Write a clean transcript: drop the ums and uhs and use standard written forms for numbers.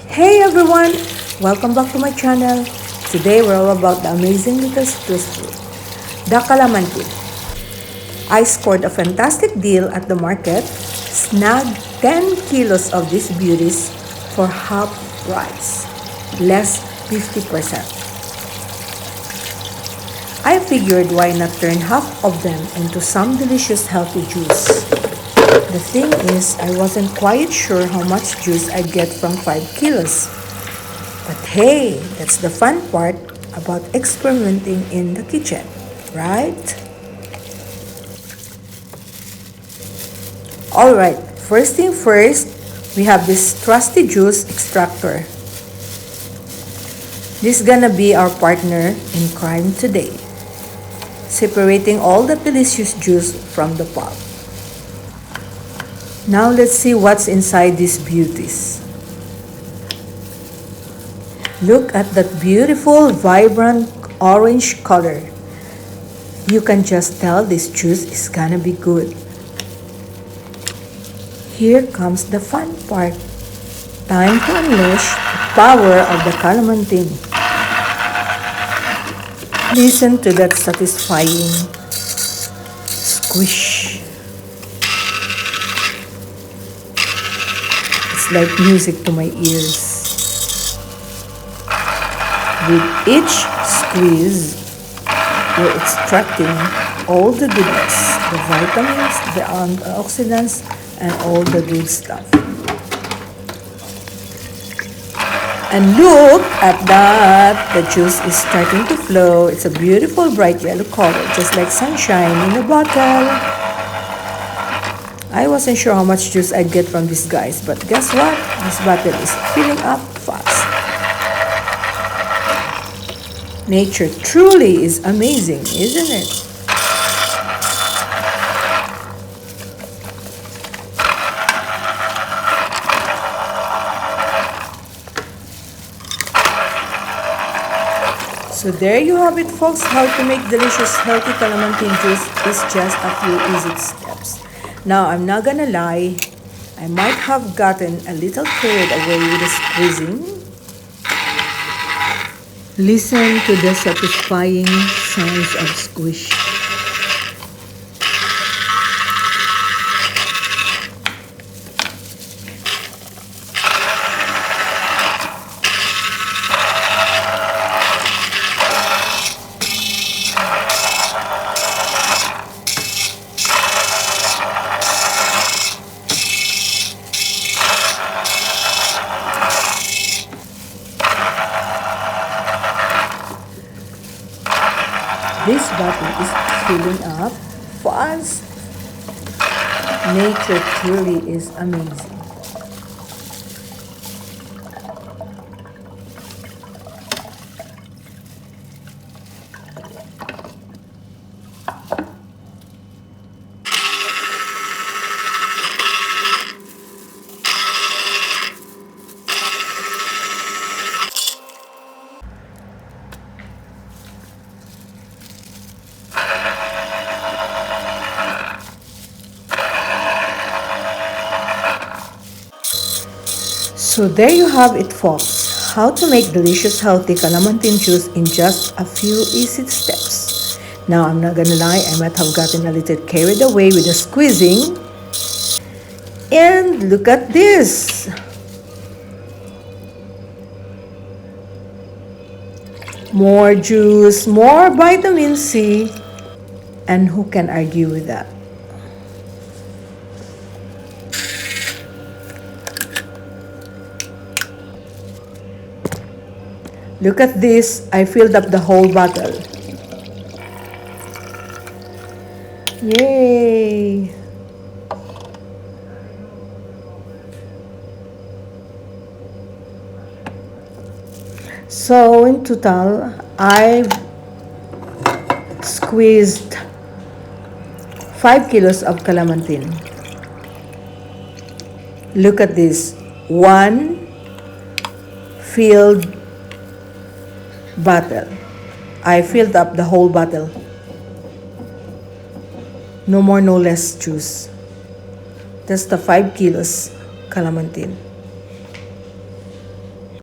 Hey everyone! Welcome back to my channel. Today we're all about the amazing little citrus fruit, the Calamantine. I scored a fantastic deal at the market, snagged 10 kilos of these beauties for half price, less 50%. I figured why not turn half of them into some delicious healthy juice. The thing is, I wasn't quite sure how much juice I'd get from 5 kilos. But hey, that's the fun part about experimenting in the kitchen, right? Alright, first thing first, we have this trusty juice extractor. This is gonna be our partner in crime today, separating all the delicious juice from the pulp. Now let's see what's inside these beauties. Look at that beautiful, vibrant orange color. You can just tell this juice is gonna be good. Here comes the fun part. Time to unleash the power of the Calamantine. Listen to that satisfying squish. It's like music to my ears. With each squeeze, you're extracting all the goodness, the vitamins, the antioxidants, and all the good stuff. And look at that! The juice is starting to flow. It's a beautiful bright yellow color, just like sunshine in a bottle. I wasn't sure how much juice I'd get from these guys, but guess what? This bottle is filling up fast. Nature truly is amazing, isn't it? So there you have it, folks. How to make delicious healthy Calamantine juice is just a few easy steps. Now, I'm not gonna lie, I might have gotten a little carried away with the squeezing. Listen to the satisfying sounds of squish. This bottle is filling up fast. Nature truly is amazing. So there you have it, folks. How to make delicious healthy Calamantine juice in just a few easy steps. Now I'm not gonna lie, I might have gotten a little carried away with the squeezing. And look at this! More juice, more vitamin C. And who can argue with that? Look at this, I filled up the whole bottle. Yay! So in total, I've squeezed 5 kilos of Calamantine. Look at this, one filled bottle. I filled up the whole bottle. No more, no less juice. That's the 5 kilos Calamantine.